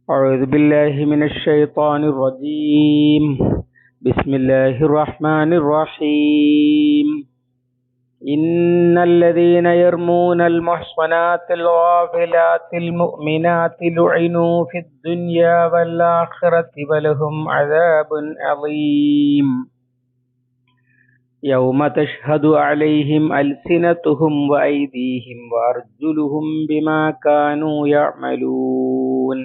أعوذ بالله من الشيطان الرجيم. بسم الله الرحمن الرحيم. إن الذين يرمون المحصنات الغافلات المؤمنات لعنوا في الدنيا والآخرة ولهم عذاب عظيم. يوم تشهد عليهم ألسنتهم وأيديهم وأرجلهم بما كانوا يعملون.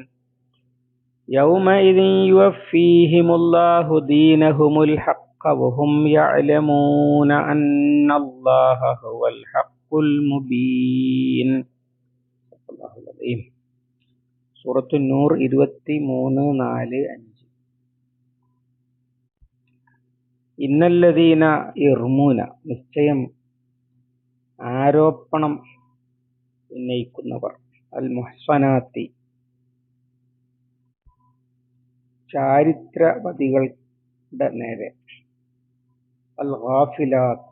يومئذ يوفيهم الله دينهم الحق وهم يعلمون أن الله هو الحق المبين. സൂറത്തു നൂർ 23-4-5. ഇന്നല്ലദീന ഇർമൂന, നിശ്ചയം ആരോപണം ഉന്നയിക്കുന്നവർ, അൽ മുഹ്സനാത്തി, ചാരിത്രവതികളുടെ നേരെ, അൽ ഗാഫിലാത്ത്,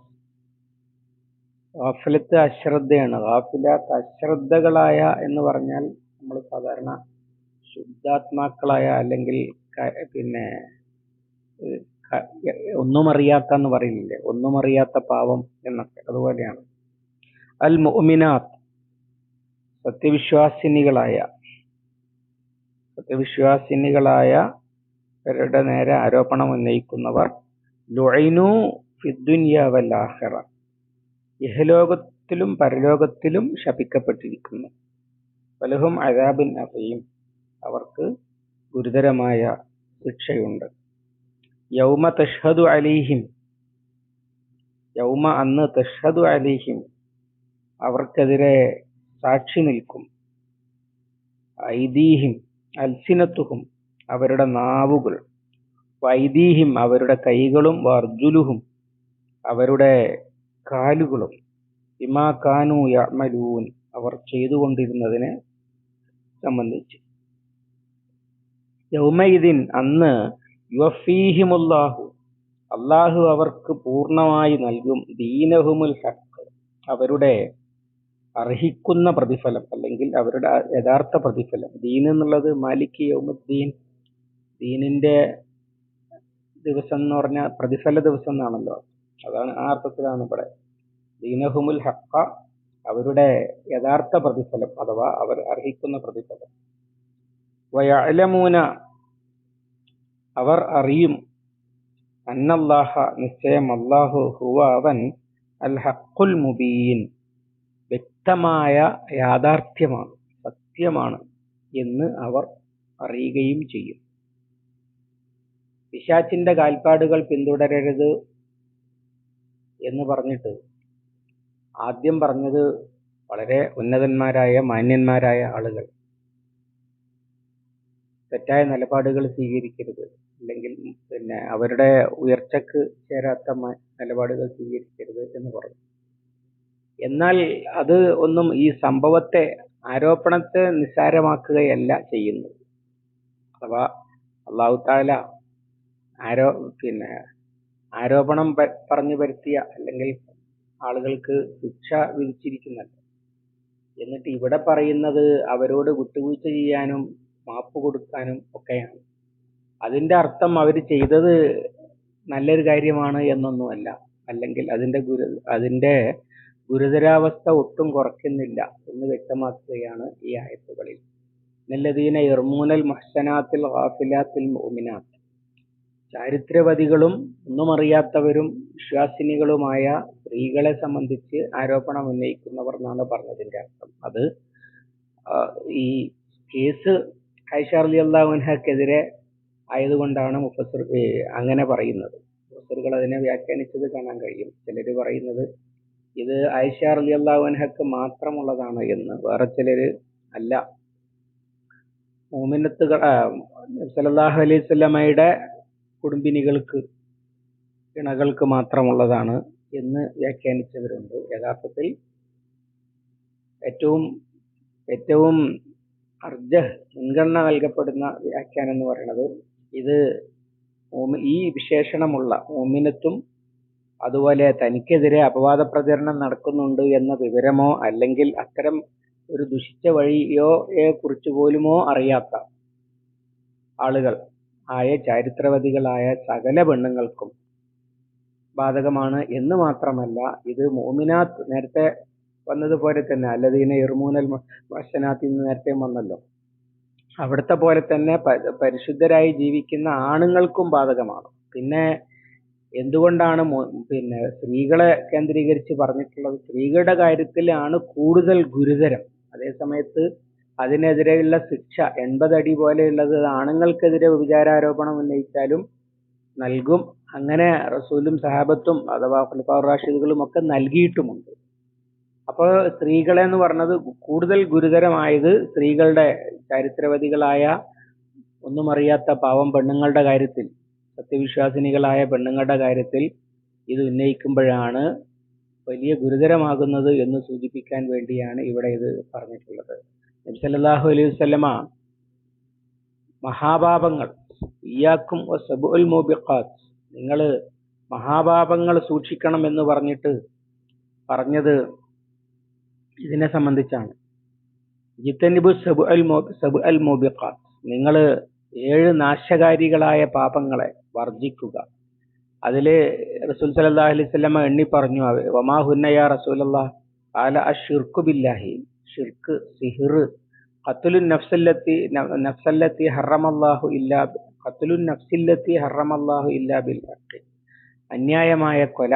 ഗാഫിലത്ത് അശ്രദ്ധയാണ്, ഗാഫിലാത്ത് അശ്രദ്ധകളായ എന്ന് പറഞ്ഞാൽ നമ്മൾ സാധാരണ ശുദ്ധാത്മാക്കളായ അല്ലെങ്കിൽ ഒന്നും അറിയാത്ത എന്ന് പറയില്ലേ, ഒന്നും അറിയാത്ത പാവം എന്നൊക്കെ, അതുപോലെയാണ്. അൽ മുഅ്മിനാത്ത്, സത്യവിശ്വാസിനികളായവരുടെ നേരെ ആരോപണം ഉന്നയിക്കുന്നവർ, ലുഇനു ഫിദ്ദുനിയ വൽ ആഖിറ, ഇഹലോകത്തിലും പരലോകത്തിലും ശപിക്കപ്പെട്ടിരിക്കുന്നു. വലഹും അദാബുൻ അസീം, അവർക്ക് ഗുരുതരമായ ശിക്ഷയുണ്ട്. യൗമ തഷ്ഹദു അലൈഹിം, യൗമ അന്ന്, തഷ്ഹദു അലൈഹിം അവർക്കെതിരെ സാക്ഷി നിൽക്കും. ഐദീഹിം അൽസിനത്തുഹും അവരുടെ നാവുകൾ, വൈദീഹിം അവരുടെ കൈകളും, വർജുലുഹും അവരുടെ കാലുകളും, ബിമാ കാനൂ യഅമലൂൻ അവർ ചെയ്തുകൊണ്ടിരുന്നതിനെ സംബന്ധിച്ച്. യൗമഇദിൻ അന്ന്, യുവഫീഹിമുല്ലാഹു അല്ലാഹു അവർക്ക് പൂർണ്ണമായി നൽകും, ദീനഹുമുൽ ഹഖ് അവരുടെ അർഹിക്കുന്ന പ്രതിഫലം, അല്ലെങ്കിൽ അവരുടെ യഥാർത്ഥ പ്രതിഫലം. ദീൻ എന്നുള്ളത് മാലിക് യൗമുദ്ദീൻ, ദീനിന്റെ ദിവസം എന്ന് പറഞ്ഞാൽ പ്രതിഫല ദിവസം എന്നാണല്ലോ, അതാണ് ആ അർത്ഥത്തിലാണ് ഇവിടെ. ദീനഹുമുൽ ഹഖ അവരുടെ യഥാർത്ഥ പ്രതിഫലം, അഥവാ അവർ അർഹിക്കുന്ന പ്രതിഫലം. വയഅലമൂന അവർ അറിയും, അന്നല്ലാഹ നിശ്ചയം അല്ലാഹു ഹുവ അവൻ, അൽ ഹഖുൽ മുബീൻ വ്യക്തമായ യാഥാർത്ഥ്യമാണ്, സത്യമാണ് എന്ന് അവർ അറിയുകയും ചെയ്യും. പിശാചിന്റെ കാൽപ്പാടുകൾ പിന്തുടരരുത് എന്ന് പറഞ്ഞിട്ട് ആദ്യം പറഞ്ഞത് വളരെ ഉന്നതന്മാരായ മാന്യന്മാരായ ആളുകൾ. തെറ്റായ നിലപാടുകൾ സ്വീകരിക്കരുത്, അല്ലെങ്കിൽ അവരുടെ ഉയർച്ചക്ക് ചേരാത്ത നിലപാടുകൾ സ്വീകരിക്കരുത് എന്ന് പറഞ്ഞു. എന്നാൽ അത് ഒന്നും ഈ സംഭവത്തെ, ആരോപണത്തെ നിസ്സാരമാക്കുകയല്ല ചെയ്യുന്നത്. അഥവാ അല്ലാഹു തആല ആരോപണം പറഞ്ഞു വരുത്തിയ അല്ലെങ്കിൽ ആളുകൾക്ക് ശിക്ഷ വിധിച്ചിരിക്കുന്നല്ലോ. എന്നിട്ട് ഇവിടെ പറയുന്നത് അവരോട് വിട്ടുവീഴ്ച ചെയ്യാനും മാപ്പ് കൊടുക്കാനും ഒക്കെയാണ്. അതിന്റെ അർത്ഥം അവർ ചെയ്തത് നല്ലൊരു കാര്യമാണ് എന്നൊന്നുമല്ല, അല്ലെങ്കിൽ അതിന്റെ ഗുരുതരാവസ്ഥ ഒട്ടും കുറയ്ക്കുന്നില്ല എന്ന് വ്യക്തമാക്കുകയാണ് ഈ ആയത്തുകളിൽ. ഇന്നല്ലദീന യർമൂനൽ മുഹ്സനാത്തിൽ ഗാഫിലാത്തിൽ മുഅ്മിനാത്ത്, ചാരിത്രവതികളും ഒന്നും അറിയാത്തവരും വിശ്വാസിനികളുമായ സ്ത്രീകളെ സംബന്ധിച്ച് ആരോപണം ഉന്നയിക്കുന്നവർ എന്നാണ് പറഞ്ഞതിന്റെ അർത്ഥം. അത് ഈ കേസ് ആയിഷ റളിയല്ലാഹു അൻഹക്കെതിരെ ആയതുകൊണ്ടാണ് അങ്ങനെ പറയുന്നത്. മുഫസ്സിറുകൾ അതിനെ വ്യാഖ്യാനിച്ചത് കാണാൻ കഴിയും. ചിലര് പറയുന്നത് ഇത് ആയിഷ റളിയല്ലാഹു അൻഹക്ക് മാത്രമുള്ളതാണ് എന്ന്, വേറെ ചിലര് അല്ല, മുഅ്മിനത്തുകൾ സല്ലല്ലാഹു അലൈഹി വസല്ലമയുടെ കുടുംബിനികൾക്ക്, ഇണകൾക്ക് മാത്രമുള്ളതാണ് എന്ന് വ്യാഖ്യാനിച്ചവരുണ്ട്. യഥാർത്ഥത്തിൽ ഏറ്റവും മുൻഗണന നൽകപ്പെടുന്ന വ്യാഖ്യാനം എന്ന് പറയുന്നത്, ഇത് ഈ വിശേഷണമുള്ള മുഅ്മിനത്തും അതുപോലെ തനിക്കെതിരെ അപവാദ പ്രചരണം നടക്കുന്നുണ്ട് എന്ന വിവരമോ അല്ലെങ്കിൽ അത്തരം ഒരു ദുഷിച്ച വഴിയെ കുറിച്ച് പോലുമോ അറിയാത്ത ആളുകൾ ആയ ചാരിത്രവതികളായ സകല പെണ്ണുങ്ങൾക്കും ബാധകമാണ് എന്ന് മാത്രമല്ല, ഇത് മോമിനാത്ത് നേരത്തെ വന്നതുപോലെ തന്നെ അല്ലദീന യർമൂനൽ മുഹ്സനാത്ത് ഇന്ന് നേരത്തെ വന്നല്ലോ, അവിടുത്തെ പോലെ തന്നെ പരിശുദ്ധരായി ജീവിക്കുന്ന ആണുങ്ങൾക്കും ബാധകമാണ്. പിന്നെ എന്തുകൊണ്ടാണ് സ്ത്രീകളെ കേന്ദ്രീകരിച്ച് പറഞ്ഞിട്ടുള്ളത്? സ്ത്രീകളുടെ കാര്യത്തിലാണ് കൂടുതൽ ഗുരുതരം. അതേ സമയത്ത് അതിനെതിരെയുള്ള ശിക്ഷ 80 അടി പോലെയുള്ളത് ആണുങ്ങൾക്കെതിരെ വ്യഭിചാരാരോപണം ഉന്നയിച്ചാലും നൽകും. അങ്ങനെ റസൂലും സഹാബത്തും അഥവാ ഖുലഫാഉർ റാഷിദുകളും ഒക്കെ നൽകിയിട്ടുമുണ്ട്. അപ്പോൾ സ്ത്രീകളെ എന്ന് പറഞ്ഞത് കൂടുതൽ ഗുരുതരമായത് സ്ത്രീകളുടെ ചരിത്രവതികളായ ഒന്നും അറിയാത്ത പാവം പെണ്ണുങ്ങളുടെ കാര്യത്തിൽ, സത്യവിശ്വാസിനികളായ പെണ്ണുങ്ങളുടെ കാര്യത്തിൽ ഇത് ഉന്നയിക്കുമ്പോഴാണ് വലിയ ഗുരുതരമാകുന്നത് എന്ന് സൂചിപ്പിക്കാൻ വേണ്ടിയാണ് ഇവിടെ ഇത് പറഞ്ഞിട്ടുള്ളത്. നബി സല്ലല്ലാഹു അലൈഹി വസല്ലമ മഹാപാപങ്ങൾ, ഇയ്യാക്കും വസബുൽ മൂബിഖാത്ത്, നിങ്ങൾ മഹാപാപങ്ങൾ സൂക്ഷിക്കണം എന്ന് പറഞ്ഞത് ഇതിനെ സംബന്ധിച്ചാണ്. ജിത്തനിബു സബുൽ മൂബിഖാത്ത്, നിങ്ങൾ 7 നാശകാരികളായ പാപങ്ങളെ വർജിക്കുക. അതില് റസൂൽ സല്ലല്ലാഹു അലൈഹി വസല്ലമ എണ്ണി പറഞ്ഞു, വമാ ഹുന്ന യാ റസൂലല്ലാഹ് ഖാല അശ്ശിർക്കു ബില്ലാഹി, ഷിർക്ക്, സിഹ്ർ, ഖത്ലുൻ നഫ്സല്ലത്തി ഹറമല്ലാഹു ഇല്ലാ ബിൽ ഹഖ്, അന്യായമായ കൊല,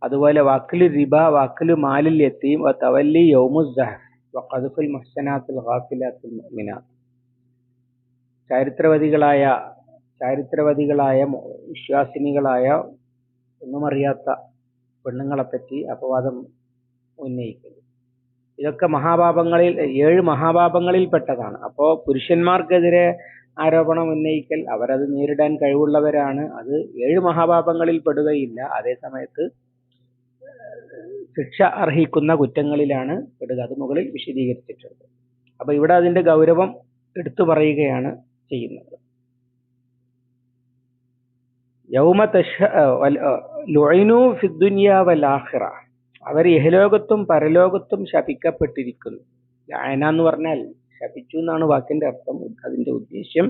അതുപോലെ വാക്കിലു റിബ, വാക്കിലു മാലിൽ യതീം, വതവല്ലി യൗമുസ് സഹഫ്, വഖദ്ഫുൽ മുഹ്സനാത്തിൽ ഗാഫിലാത്തിൽ മുഅ്മിനാത്ത്. ചാരിത്രവതികളായ വിശ്വാസിനികളായ ഒന്നും അറിയാത്ത പെണ്ണുങ്ങളെപ്പറ്റി അപവാദം ഉന്നയിക്കൽ, ഇതൊക്കെ 7 മഹാപാപങ്ങളിൽ പെട്ടതാണ്. അപ്പോ പുരുഷന്മാർക്കെതിരെ ആരോപണം ഉന്നയിക്കൽ, അവരത് നേരിടാൻ കഴിവുള്ളവരാണ്, അത് 7 മഹാപാപങ്ങളിൽ പെടുകയില്ല. അതേ സമയത്ത് ശിക്ഷ അർഹിക്കുന്ന കുറ്റങ്ങളിലാണ് പെടുക. അത് മുകളിൽ വിശദീകരിച്ചിട്ടുണ്ട്. അപ്പൊ ഇവിടെ അതിന്റെ ഗൗരവം എടുത്തു പറയുകയാണ് ചെയ്യുന്നത്. യൗമ ലുഇനു ഫിദ്ദുനിയ വൽ ആഖിറ, അവർ ഇഹലോകത്തും പരലോകത്തും ശപിക്കപ്പെട്ടിരിക്കുന്നു. ലഅന എന്ന് പറഞ്ഞാൽ ശപിച്ചു എന്നാണ് വാക്കിന്റെ അർത്ഥം. അതിന്റെ ഉദ്ദേശ്യം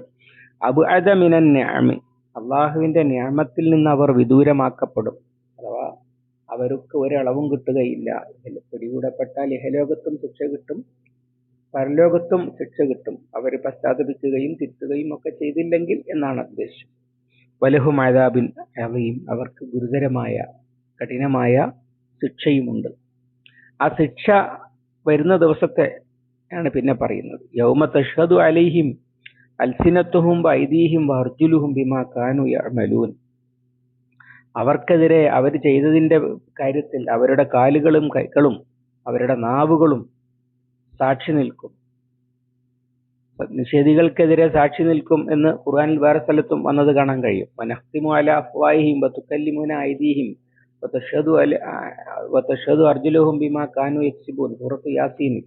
അബ്അദ മിനൻ നിഅമി, അള്ളാഹുവിന്റെ നിഅമത്തിൽ നിന്ന് അവർ വിദൂരമാക്കപ്പെടും. അഥവാ അവർക്ക് ഒരളവും കിട്ടുകയില്ല. പിടികൂടപ്പെട്ടാൽ ഇഹലോകത്തും ശിക്ഷ കിട്ടും, പരലോകത്തും ശിക്ഷ കിട്ടും. അവർ പശ്ചാത്തപിക്കുകയും തിരുത്തുകയും ഒക്കെ ചെയ്തില്ലെങ്കിൽ എന്നാണ് ഉദ്ദേശം. വലഹും അദാബിൻ അദീം, അവർക്ക് ഗുരുതരമായ കഠിനമായ ശിക്ഷയുമുണ്ട്. ആ ശിക്ഷ വരുന്ന ദിവസത്തെ ആണ് പിന്നെ പറയുന്നത്. യൗമ തഷ്ഹദു അലൈഹിം അൽസിനത്തുഹും വഅയ്ദീഹിം വഅർജുലുഹും ബിമാ കാനൂ യഅമലൂൻ, അവർക്കെതിരെ അവർ ചെയ്തതിന്റെ കാര്യത്തിൽ അവരുടെ കാലുകളും കൈകളും അവരുടെ നാവുകളും സാക്ഷി നിൽക്കും. നിഷേധികൾക്കെതിരെ സാക്ഷി നിൽക്കും എന്ന് ഖുർആനിൽ വേറെ സ്ഥലത്തും വന്നത് കാണാൻ കഴിയും. വനഖ്തിമു അലാ അഫ്വാഹിഹിം വതുകല്ലിമുനാ ഐദീഹിം വതഷ്ഹദു അർജുലുഹും ബിമാ കാനൂ യക്സിബൂൻ, സൂറത്ത് യാസീനിൽ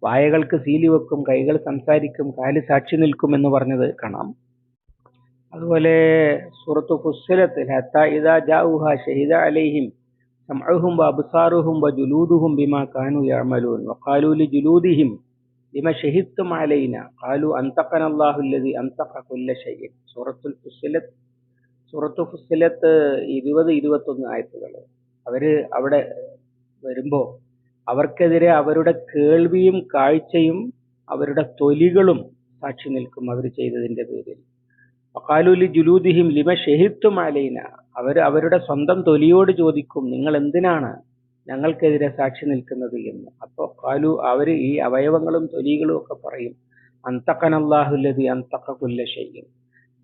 വായകൾക്ക് സീലി വെക്കും, കൈകൾ സംസാരിക്കും, കാല് സാക്ഷി നിൽക്കും എന്ന് പറഞ്ഞത് കാണാം. അതുപോലെ സൂറത്ത് ഫുസ്സിലത്തിൽ ഹത്താ ഇദാ ജാഊഹാ ഷഹിദ അലൈഹിം സമഉഹും വഅബ്സാറുഹും വജുലൂദുഹും ബിമാ കാനൂ യഅമലൂൻ വഖാലൂ ലിജുലൂദിഹിം ബിമാ ഷഹിദ്തും അലൈനാ ഖാലൂ അൻതഖന അല്ലാഹു അല്ലദീ അൻതഖ കുല്ല ഷൈഇൻ. സൂറത്ത് ഫുസ്സിലത്ത് 20-21 ആയത്തുകൾ. അവര് അവിടെ വരുമ്പോ അവർക്കെതിരെ അവരുടെ കേൾവിയും കാഴ്ചയും അവരുടെ തൊലികളും സാക്ഷി നിൽക്കും അവർ ചെയ്തതിന്റെ പേരിൽ. വഖാലൂ ലിജുലൂദിഹിം ലിമ ഷഹിദ്തും അലൈനാ, അവരുടെ സ്വന്തം തൊലിയോട് ചോദിക്കും, നിങ്ങൾ എന്തിനാണ് ഞങ്ങൾക്കെതിരെ സാക്ഷി നിൽക്കുന്നത് എന്ന്. അപ്പോൾ ഖാലൂ, അവർ ഈ അവയവങ്ങളും തൊലികളും ഒക്കെ പറയും, അൻതഖന അല്ലാഹു അല്ലദീ അൻതഖ കുല്ല ഷൈഇൻ,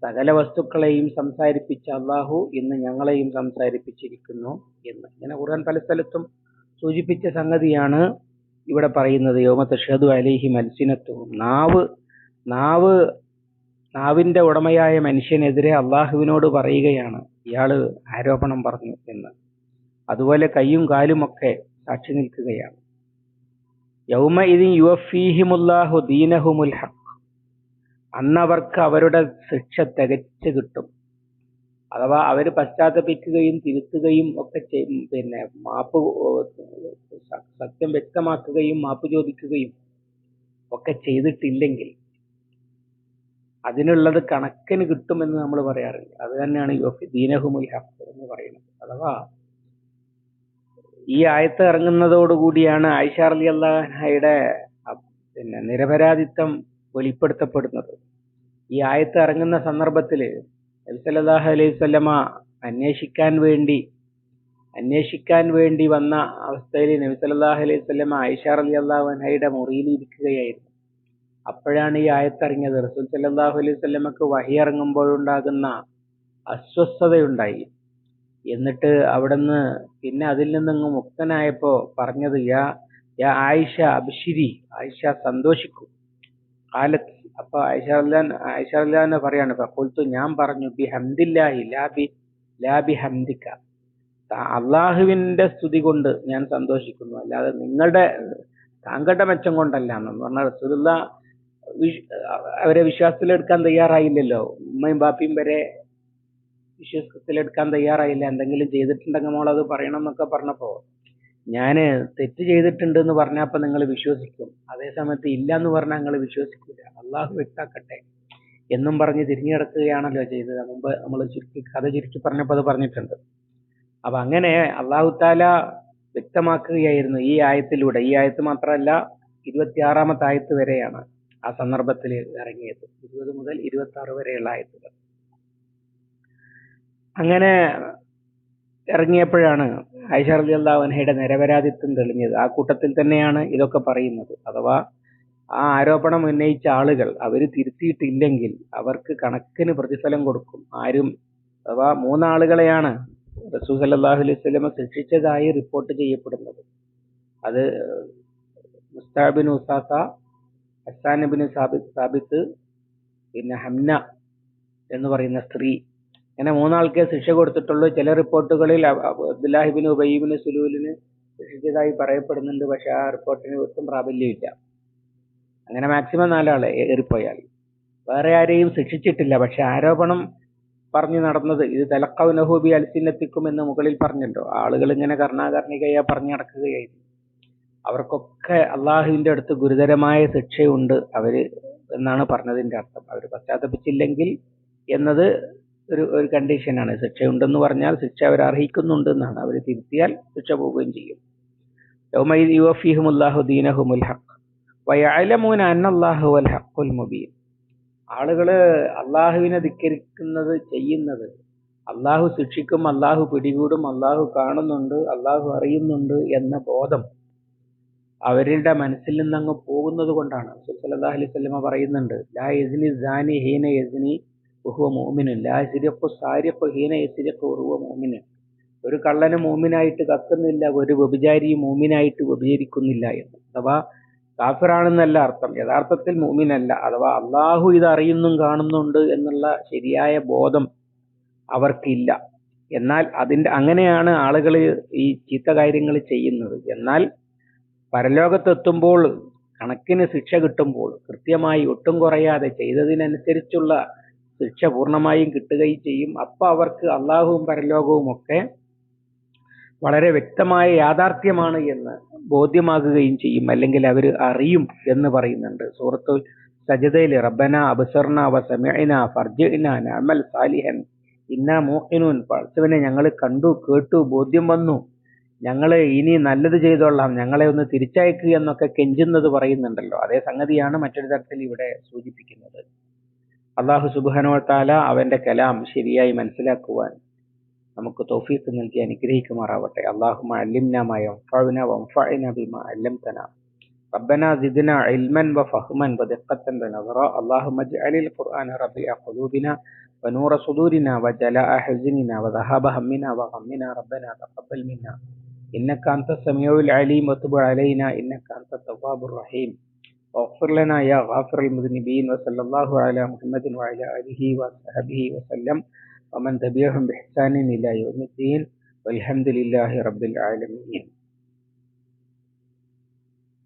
സകല വസ്തുക്കളെയും സംസാരിപ്പിച്ച അള്ളാഹു ഇന്ന് ഞങ്ങളെയും സംസാരിപ്പിച്ചിരിക്കുന്നു എന്ന്. ഇങ്ങനെ ഖുർആൻ പല സ്ഥലത്തും സൂചിപ്പിച്ച സംഗതിയാണ് ഇവിടെ പറയുന്നത്. യൗമ തഷ്ഹദു അലൈഹിം അൽസിനത്തുഹും, നാവിന്റെ ഉടമയായ മനുഷ്യനെതിരെ അള്ളാഹുവിനോട് പറയുകയാണ് ഇയാള് ആരോപണം പറഞ്ഞു എന്ന്. അതുപോലെ കയ്യും കാലും ഒക്കെ സാക്ഷി നിൽക്കുകയാണ്. യൗമ ഇദിൻ യുവഫീഹിമുല്ലാഹു ദീനഹുമുൽ ഹഖ്, അന്നവർക്ക് അവരുടെ ശിക്ഷ തികച്ചു കിട്ടും. അഥവാ അവർ പശ്ചാത്തപിക്കുകയും തിരുത്തുകയും ഒക്കെ സത്യം വ്യക്തമാക്കുകയും മാപ്പ് ചോദിക്കുകയും ഒക്കെ ചെയ്തിട്ടില്ലെങ്കിൽ അതിനുള്ളത് കണക്കിന് കിട്ടുമെന്ന് നമ്മൾ പറയാറില്ല. അത് തന്നെയാണ് ദീനഹുമുൽ ഹഖ് എന്ന് പറയുന്നത്. അഥവാ ഈ ആയത്ത് ഇറങ്ങുന്നതോടുകൂടിയാണ് ആയിഷ റളിയല്ലാഹു അൻഹയുടെ നിരപരാധിത്വം വെളിപ്പെടുത്തപ്പെടുന്നത്. ഈ ആയത്ത് ഇറങ്ങുന്ന സന്ദർഭത്തിൽ നബി സല്ലല്ലാഹു അലൈഹി വസല്ലമ അന്വേഷിക്കാൻ വേണ്ടി വന്ന അവസ്ഥയിൽ നബി സല്ലല്ലാഹു അലൈഹി വസല്ലമ ആയിഷ റളിയല്ലാഹു അൻഹയുടെ മുറിയിൽ ഇരിക്കുകയായിരുന്നു. അപ്പോഴാണ് ഈ ആയത്ത് ഇറങ്ങിയത്. റസൂൽ സല്ലല്ലാഹു അലൈഹി വസല്ലമക്ക് വഹി ഇറങ്ങുമ്പോഴുണ്ടാകുന്ന അസ്വസ്ഥതയുണ്ടായി. എന്നിട്ട് അവിടുന്ന് പിന്നെ അതിൽ നിന്നങ്ങ് മുക്തനായപ്പോ പറഞ്ഞത് യാ യാ ആയിഷ അബ്ശിരി, ആയിഷ സന്തോഷിക്കൂ. കാലത്ത് അപ്പൊ ആയിഷ റളിയല്ലാഹു പറയാണ്, ഫഖുൽതു ഞാൻ പറഞ്ഞു, ബി ഹംദില്ലാഹി ലാ ബി ഹംദിക, അള്ളാഹുവിന്റെ സ്തുതി കൊണ്ട് ഞാൻ സന്തോഷിക്കുന്നു, അല്ലാതെ താങ്കളുടെ മെച്ചം കൊണ്ടല്ല എന്ന് പറഞ്ഞ റസൂലുള്ളാഹ് അവരെ വിശ്വാസത്തിലെടുക്കാൻ തയ്യാറായില്ലല്ലോ. ഉമ്മയും ബാപ്പിയും വരെ വിശ്വാസത്തിലെടുക്കാൻ തയ്യാറായില്ല. എന്തെങ്കിലും ചെയ്തിട്ടുണ്ടെങ്കിൽ മോളത് പറയണം എന്നൊക്കെ പറഞ്ഞപ്പോ, ഞാന് തെറ്റ് ചെയ്തിട്ടുണ്ട് എന്ന് പറഞ്ഞപ്പോ നിങ്ങൾ വിശ്വസിക്കും, അതേ സമയത്ത് ഇല്ല എന്ന് പറഞ്ഞാൽ നിങ്ങൾ വിശ്വസിക്കില്ല, അള്ളാഹു വ്യക്താക്കട്ടെ എന്നും പറഞ്ഞ് തിരിഞ്ഞു കിടക്കുകയാണല്ലോ ചെയ്തത്. മുമ്പ് നമ്മൾ കഥ ചുരുക്കി പറഞ്ഞപ്പോൾ അത് പറഞ്ഞിട്ടുണ്ട്. അപ്പൊ അങ്ങനെ അള്ളാഹു താല വ്യക്തമാക്കുകയായിരുന്നു ഈ ആയത്തിലൂടെ. ഈ ആയത്ത് മാത്രമല്ല, 26-ാമത്തെ ആയത്ത് വരെയാണ് ആ സന്ദർഭത്തിൽ ഇറങ്ങിയത്. 20 മുതൽ 26 വരെയുള്ള ആയത്തുകൾ. അങ്ങനെ ഇറങ്ങിയപ്പോഴാണ് ആയിഷ റളിയല്ലാഹു അൻഹയുടെ നിരപരാധിത്വം തെളിഞ്ഞത്. ആ കൂട്ടത്തിൽ തന്നെയാണ് ഇതൊക്കെ പറയുന്നത്. അഥവാ ആ ആരോപണം ഉന്നയിച്ച ആളുകൾ അവര് തിരുത്തിയിട്ടില്ലെങ്കിൽ അവർക്ക് കണക്കിന് പ്രതിഫലം കൊടുക്കും. അഥവാ 3 ആളുകളെയാണ് റസൂൽ സല്ലല്ലാഹു അലൈഹി വസല്ലം ശിക്ഷിച്ചതായി റിപ്പോർട്ട് ചെയ്യപ്പെടുന്നത്. അത് മുസ്തഅബ് ബിൻ ഉസാസ, ഹസ്സാൻ ബിൻ സാബിത്ത്, പിന്നെ ഹംന എന്ന് പറയുന്ന സ്ത്രീ, അങ്ങനെ 3 ആൾക്കേ ശിക്ഷ കൊടുത്തിട്ടുള്ളൂ. ചില റിപ്പോർട്ടുകളിൽ അബ്ദുല്ലാഹി ബിൻ ഉബൈ ബിൻ സുലൂലിന് ശിക്ഷിച്ചതായി പറയപ്പെടുന്നുണ്ട്. പക്ഷെ ആ റിപ്പോർട്ടിന് ഒട്ടും പ്രാബല്യമില്ല. അങ്ങനെ മാക്സിമം 4 ആളെ ഏറിപ്പോയാൽ. വേറെ ആരെയും ശിക്ഷിച്ചിട്ടില്ല. പക്ഷെ ആരോപണം പറഞ്ഞു നടന്നത് ഇത് തലഖൗനഹു ബി അൽസിനത്തിക്കും എന്ന് മുകളിൽ പറഞ്ഞല്ലോ. ആളുകൾ ഇങ്ങനെ കർണാകർണികയാ പറഞ്ഞു നടക്കുകയായിരുന്നു. അവർക്കൊക്കെ അള്ളാഹുവിന്റെ അടുത്ത് ഗുരുതരമായ ശിക്ഷയുണ്ട് എന്നാണ് പറഞ്ഞതിന്റെ അർത്ഥം. അവർ പശ്ചാത്തപിച്ചില്ലെങ്കിൽ എന്നത് ഒരു കണ്ടീഷനാണ്. ശിക്ഷയുണ്ടെന്ന് പറഞ്ഞാൽ ശിക്ഷ അവർ അർഹിക്കുന്നുണ്ട് എന്നാണ്. അവർ തിരുത്തിയാൽ ശിക്ഷ പോവുകയും ചെയ്യും. യൗമഇദ് യുവഫീഹിമുല്ലാഹു ദീനഹുമുൽ ഹഖ് വയഅലമൂന അന്നല്ലാഹു വൽ ഹഖുൽ മുബീൻ. ആളുകള് അള്ളാഹുവിനെ ചെയ്യുന്നത് അള്ളാഹു ശിക്ഷിക്കും, അള്ളാഹു പിടികൂടും, അള്ളാഹു കാണുന്നുണ്ട്, അള്ളാഹു അറിയുന്നുണ്ട് എന്ന ബോധം അവരുടെ മനസ്സിൽ നിന്നങ്ങ് പോകുന്നത് കൊണ്ടാണ്. റസൂൽ സല്ലല്ലാഹു അലൈഹി വസല്ലം പറയുന്നുണ്ട്, ലാ യസ്നി സാനി ഹീന യസ്നി വഹുവ മുഅ്മിനുൻ ലാ യസ്രിഖു സാരിഖു ഹീന യസ്രിഖു വഹുവ മുഅ്മിനുൻ. ഒരു കള്ളനും മൂമിനായിട്ട് കത്തുന്നില്ല, ഒരു വ്യഭിചാരിയും മൂമിനായിട്ട് വ്യഭിചരിക്കുന്നില്ല എന്ന്. അഥവാ കാഫിറാണെന്നല്ല അർത്ഥം, യഥാർത്ഥത്തിൽ മുഅ്മിനല്ല. അഥവാ അള്ളാഹു ഇത് അറിയുന്നും കാണുന്നുണ്ട് എന്നുള്ള ശരിയായ ബോധം അവർക്കില്ല. എന്നാൽ അങ്ങനെയാണ് ആളുകൾ ഈ ചീത്ത കാര്യങ്ങൾ ചെയ്യുന്നത്. എന്നാൽ പരലോകത്തെത്തുമ്പോൾ കണക്കിന് ശിക്ഷ കിട്ടുമ്പോൾ കൃത്യമായി ഒട്ടും കുറയാതെ ചെയ്തതിനനുസരിച്ചുള്ള ശിക്ഷ പൂർണ്ണമായും കിട്ടുകയും ചെയ്യും. അപ്പൊ അവർക്ക് അള്ളാഹുവും പരലോകവും ഒക്കെ വളരെ വ്യക്തമായ യാഥാർത്ഥ്യമാണ് എന്ന് ബോധ്യമാകുകയും ചെയ്യും. അല്ലെങ്കിൽ അവർ അറിയും എന്ന് പറയുന്നുണ്ട് സൂറത്തുൽ സജ്ദയിൽ. റബ്ബന അബ്സർന വസമിഅന ഫർജിഅന നഅമൽ സാലിഹൻ ഇന്നാ മൂഖിനൂൻ. പടച്ചവനെ, ഞങ്ങൾ കണ്ടു, കേട്ടു, ബോധ്യം വന്നു, ഞങ്ങൾ ഇനി നല്ലത് ചെയ്തോളാം, ഞങ്ങളെ ഒന്ന് തിരിച്ചയക്കുക എന്നൊക്കെ കെഞ്ചുന്നത് പറയുന്നുണ്ടല്ലോ. അതേ സംഗതിയാണ് മറ്റൊരു തരത്തിൽ ഇവിടെ സൂചിപ്പിക്കുന്നത്. അല്ലാഹു സുബ്ഹാനഹു വ തആല അവന്റെ കലാം ശരിയായി മനസ്സിലാക്കുവാൻ നമുക്ക് തൗഫീഖ് നൽകി അനുഗ്രഹിക്കുമാറാവട്ടെ. അല്ലാഹുമ്മ അല്ലിംനാ മാ യൻഫഉനാ വൻഫഅനാ ബിമാ അല്ലംതനാ. റബ്ബനാ സിദ്നാ ഇൽമൻ വഫഹ്മൻ വദിഖ്ഖത്തൻ വനദറാ. അല്ലാഹുമ്മ ഇജ്അലിൽ ഖുർആന റബീഅ ഖുലൂബിനാ വനൂറ സുദൂരിനാ വജലാഅ ഹുസ്നിനാ വദഹാബ ഹമ്മിനാ വഗമ്മിനാ. റബ്ബനാ തഖബ്ബൽ മിന്നാ ഇന്നക അൻത സമീഉൽ അലീം വതുബ് അലൈനാ ഇന്നക അൻത തവ്വാബുർ റഹീം. واغفر لنا يا غافر المذنبين. وصلى الله على محمد وعلى آله وصحبه وسلم ومن تبعهم بإحسان إلى يوم الدين والحمد لله رب العالمين.